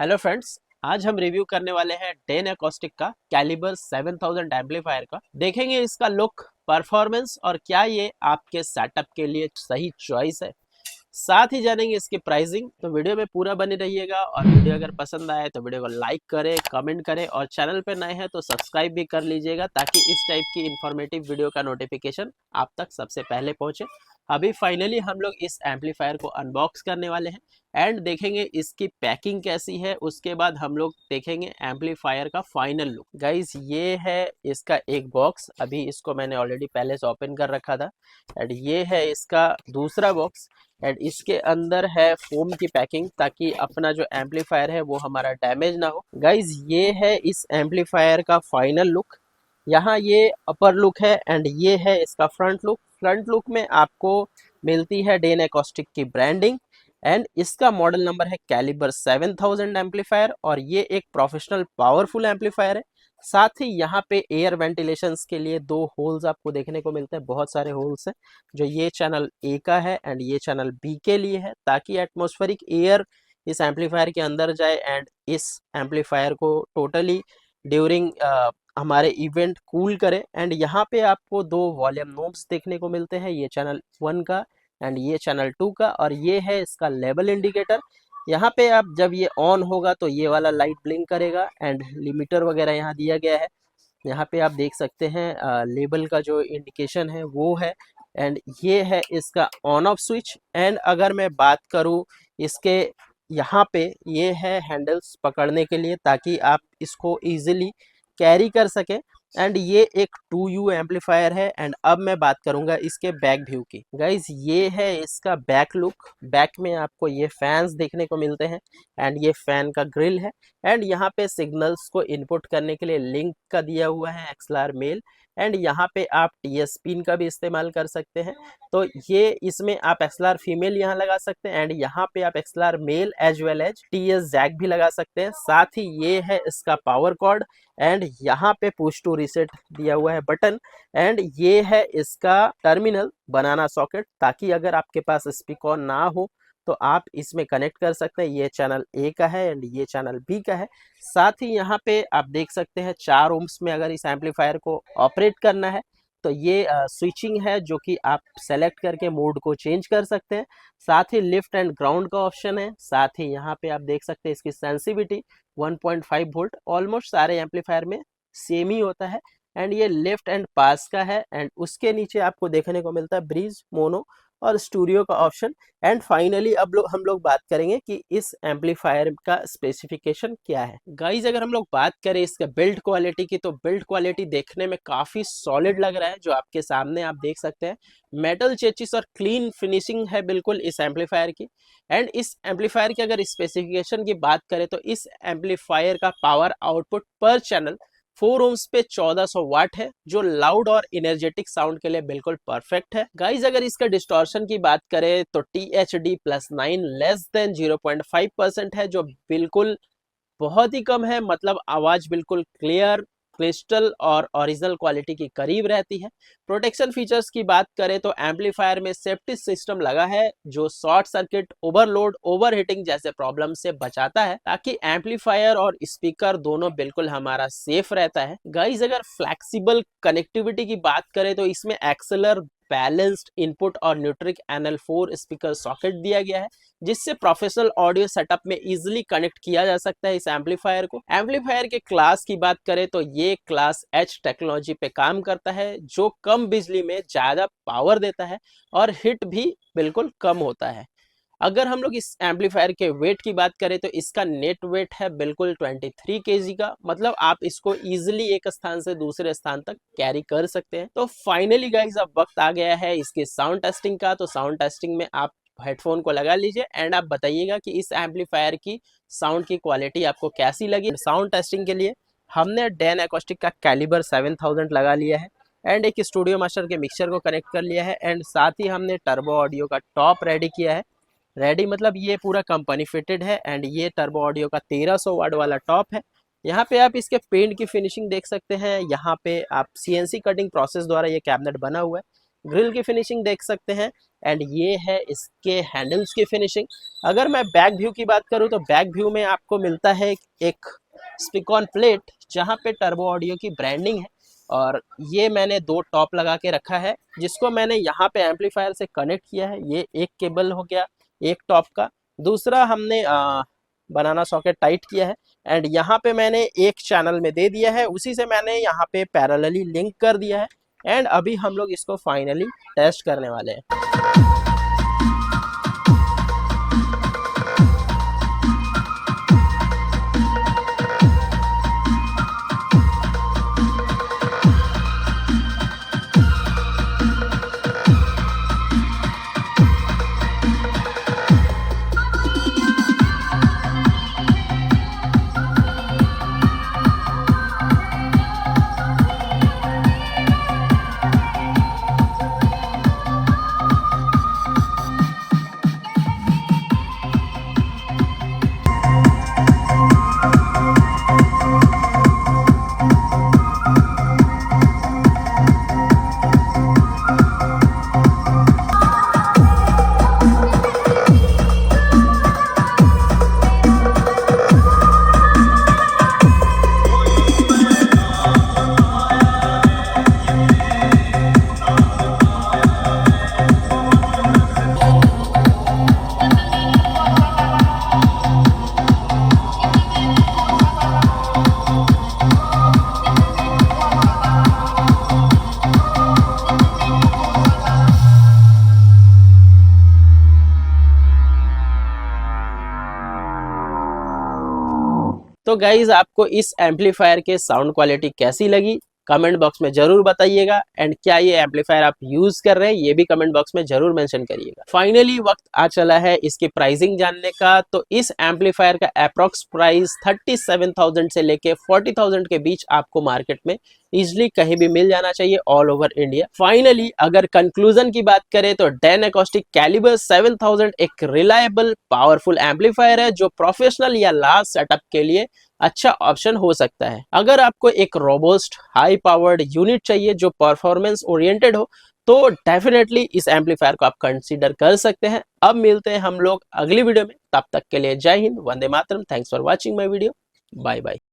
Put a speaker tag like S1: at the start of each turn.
S1: Hello friends, आज हम review करने वाले हैं डेन एकॉस्टिक का कैलिबर 7000 एम्पलीफायर का। देखेंगे इसका लुक, परफॉर्मेंस और क्या ये आपके सेटअप के लिए सही चॉइस है। साथ ही जानेंगे इसकी प्राइसिंग। तो वीडियो में पूरा बने रहिएगा और वीडियो अगर पसंद आए तो वीडियो को लाइक करें, कमेंट करें और चैनल पर नए हैं तो सब्सक्राइब भी कर लीजिएगा ताकि इस टाइप की इंफॉर्मेटिव वीडियो का नोटिफिकेशन आप तक सबसे पहले पहुंचे। अभी फाइनली हम लोग इस एम्पलीफायर को अनबॉक्स करने वाले हैं एंड देखेंगे इसकी पैकिंग कैसी है। उसके बाद हम लोग देखेंगे एम्पलीफायर का फाइनल लुक। गाइज, ये है इसका एक बॉक्स। अभी इसको मैंने ऑलरेडी पहले से ओपन कर रखा था एंड ये है इसका दूसरा बॉक्स एंड इसके अंदर है फोम की पैकिंग ताकि अपना जो एम्पलीफायर है वो हमारा डैमेज ना हो। गाइज, ये है इस एम्पलीफायर का फाइनल लुक। यहाँ ये अपर लुक है एंड ये है इसका फ्रंट लुक। फ्रंट लुक में आपको मिलती है डेन एकॉस्टिक की ब्रांडिंग एंड इसका मॉडल नंबर है कैलिबर 7000 एम्पलीफायर और ये एक प्रोफेशनल पावरफुल एम्पलीफायर है। साथ ही यहाँ पे एयर वेंटिलेशन के लिए दो होल्स आपको देखने को मिलते हैं। बहुत सारे होल्स हैं, जो ये चैनल ए का है एंड ये चैनल बी के लिए है ताकि एटमॉस्फेरिक एयर इस एम्पलीफायर के अंदर जाए एंड इस एम्पलीफायर को टोटली ड्यूरिंग हमारे इवेंट कूल करे। एंड यहाँ पे आपको दो वॉल्यूम नोब्स देखने को मिलते हैं, ये चैनल 1 का एंड ये चैनल 2 का, और ये है इसका लेवल इंडिकेटर। यहाँ पे आप जब ये ऑन होगा तो ये वाला लाइट ब्लिंक करेगा एंड लिमिटर वगैरह यहाँ दिया गया है। यहाँ पे आप देख सकते हैं लेबल का जो इंडिकेशन है वो है एंड ये है इसका ऑन ऑफ स्विच। एंड अगर मैं बात करूँ इसके, यहाँ पे ये है हैंडल्स पकड़ने के लिए ताकि आप इसको इजीली कैरी कर सके एंड ये एक 2U एम्पलीफायर है। एंड अब मैं बात करूंगा इसके बैक व्यू की। गाइज, ये है इसका बैक लुक। बैक में आपको ये फैंस देखने को मिलते हैं एंड ये फैन का ग्रिल है एंड यहाँ पे सिग्नल्स को इनपुट करने के लिए लिंक का दिया हुआ है एक्सएलआर मेल एंड यहाँ पे आप टीएस पिन का भी इस्तेमाल कर सकते हैं। तो ये इसमें आप एक्सएलआर फीमेल यहाँ लगा सकते हैं एंड यहाँ पे आप XLR male as well as TS jack भी लगा सकते हैं। साथ ही ये है इसका पावर कॉर्ड एंड यहाँ पे पुश टू रीसेट दिया हुआ है बटन एंड ये है इसका टर्मिनल बनाना सॉकेट ताकि अगर आपके पास स्पीकर ना हो तो आप इसमें कनेक्ट कर सकते हैं। ये चैनल ए का है एंड ये चैनल बी का है। साथ ही यहाँ पे आप देख सकते हैं 4 ओम्स में अगर इस एम्पलीफायर को ऑपरेट करना है तो ये स्विचिंग है जो कि आप सेलेक्ट करके मोड को चेंज कर सकते हैं। साथ ही लिफ्ट एंड ग्राउंड का ऑप्शन है। साथ ही यहाँ पे आप देख सकते हैं इसकी सेंसिटिविटी 1.5 वोल्ट ऑलमोस्ट सारे एम्पलीफायर में सेम ही होता है एंड ये लेफ्ट एंड पास का है एंड उसके नीचे आपको देखने को मिलता है ब्रीज, मोनो और स्टूडियो का ऑप्शन। एंड फाइनली अब हम लोग बात करेंगे कि इस एम्पलीफायर का स्पेसिफिकेशन क्या है। गाइज, अगर हम लोग बात करें इसका बिल्ड क्वालिटी की तो बिल्ड क्वालिटी देखने में काफी सॉलिड लग रहा है, जो आपके सामने आप देख सकते हैं। मेटल चेचिस और क्लीन फिनिशिंग है बिल्कुल इस एम्पलीफायर की। एंड इस एम्पलीफायर की अगर स्पेसिफिकेशन की बात करें तो इस एम्पलीफायर का पावर आउटपुट पर चैनल 4 ओम्स पे 1400 वाट है, जो लाउड और एनर्जेटिक साउंड के लिए बिल्कुल परफेक्ट है। गाइज, अगर इसका डिस्टॉर्शन की बात करें तो THD+9 लेस देन 0.5% है, जो बिल्कुल बहुत ही कम है। मतलब आवाज बिल्कुल क्लियर, क्रिस्टल और ओरिजिनल क्वालिटी के करीब रहती है। प्रोटेक्शन फीचर्स की बात करें तो एम्पलीफायर में सेफ्टी सिस्टम लगा है जो शॉर्ट सर्किट, ओवरलोड, ओवरहीटिंग जैसे प्रॉब्लम से बचाता है ताकि एम्पलीफायर और स्पीकर दोनों बिल्कुल हमारा सेफ रहता है। गाइज, अगर फ्लेक्सिबल कनेक्टिविटी की बात करें तो इसमें एक्सेलर, बैलेंस्ड इनपुट और न्यूट्रिक NL4 स्पीकर सॉकेट दिया गया है, जिससे प्रोफेशनल ऑडियो सेटअप में इजीली कनेक्ट किया जा सकता है इस एम्पलीफायर को। एम्पलीफायर के क्लास की बात करें तो ये क्लास H टेक्नोलॉजी पे काम करता है, जो कम बिजली में ज्यादा पावर देता है और हिट भी बिल्कुल कम होता है। अगर हम लोग इस एम्पलीफायर के वेट की बात करें तो इसका नेट वेट है बिल्कुल 23 kg का। मतलब आप इसको इजीली एक स्थान से दूसरे स्थान तक कैरी कर सकते हैं। तो फाइनली गाइज, अब वक्त आ गया है इसकी साउंड टेस्टिंग का। तो साउंड टेस्टिंग में आप हेडफोन को लगा लीजिए एंड आप बताइएगा कि इस एम्पलीफायर की साउंड की क्वालिटी आपको कैसी लगी। साउंड टेस्टिंग के लिए हमने डेन एकॉस्टिक का कैलिबर 7000 लगा लिया है एंड एक स्टूडियो मास्टर के मिक्सर को कनेक्ट कर लिया है एंड साथ ही हमने टर्बो ऑडियो का टॉप रेडी किया है। रेडी मतलब ये पूरा कंपनी फिटेड है एंड ये टर्बो ऑडियो का 1300 वाट वाला टॉप है। यहाँ पे आप इसके पेंट की फिनिशिंग देख सकते हैं। यहाँ पे आप CNC कटिंग प्रोसेस द्वारा ये कैबिनेट बना हुआ है। ग्रिल की फिनिशिंग देख सकते हैं एंड ये है इसके हैंडल्स की फिनिशिंग। अगर मैं बैक व्यू की बात करूँ तो बैक व्यू में आपको मिलता है एक स्पीकॉन प्लेट जहाँ पे टर्बो ऑडियो की ब्रांडिंग है, और ये मैंने 2 टॉप लगा के रखा है जिसको मैंने यहाँ पे एम्पलीफायर से कनेक्ट किया है। ये एक केबल हो गया एक टॉप का, दूसरा हमने बनाना सॉकेट टाइट किया है, एंड यहाँ पे मैंने एक चैनल में दे दिया है, उसी से मैंने यहाँ पे पैरेलली लिंक कर दिया है। एंड अभी हम लोग इसको फाइनली टेस्ट करने वाले हैं। तो गाइज आपको इस एम्पलीफायर के साउंड क्वालिटी कैसी लगी कमेंट बॉक्स में जरूर बताइएगा, एंड क्या ये एम्पलीफायर आप यूज कर रहे हैं ये भी कमेंट बॉक्स में जरूर मेंशन करिएगा। फाइनली वक्त आ चला है इसकी प्राइसिंग जानने का। तो इस एम्पलीफायर का अप्रॉक्स प्राइस 37,000 से लेके 40,000 के बीच आपको मार्केट में इजिली कहीं भी मिल जाना चाहिए ऑल ओवर इंडिया। फाइनली अगर कंक्लूजन की बात करें तो डेन एकॉस्टिक कैलिबर 7000 एक रिलायबल पावरफुल एम्पलीफायर है जो प्रोफेशनल या लार्ज सेटअप के लिए अच्छा ऑप्शन हो सकता है। अगर आपको एक रोबस्ट हाई पावर्ड यूनिट चाहिए जो परफॉर्मेंस ओरिएंटेड हो तो डेफिनेटली इस एम्पलीफायर को आप कंसीडर कर सकते हैं। अब मिलते हैं हम लोग अगली वीडियो में, तब तक के लिए जय हिंद, वंदे मातरम। Thanks for watching my video, bye bye.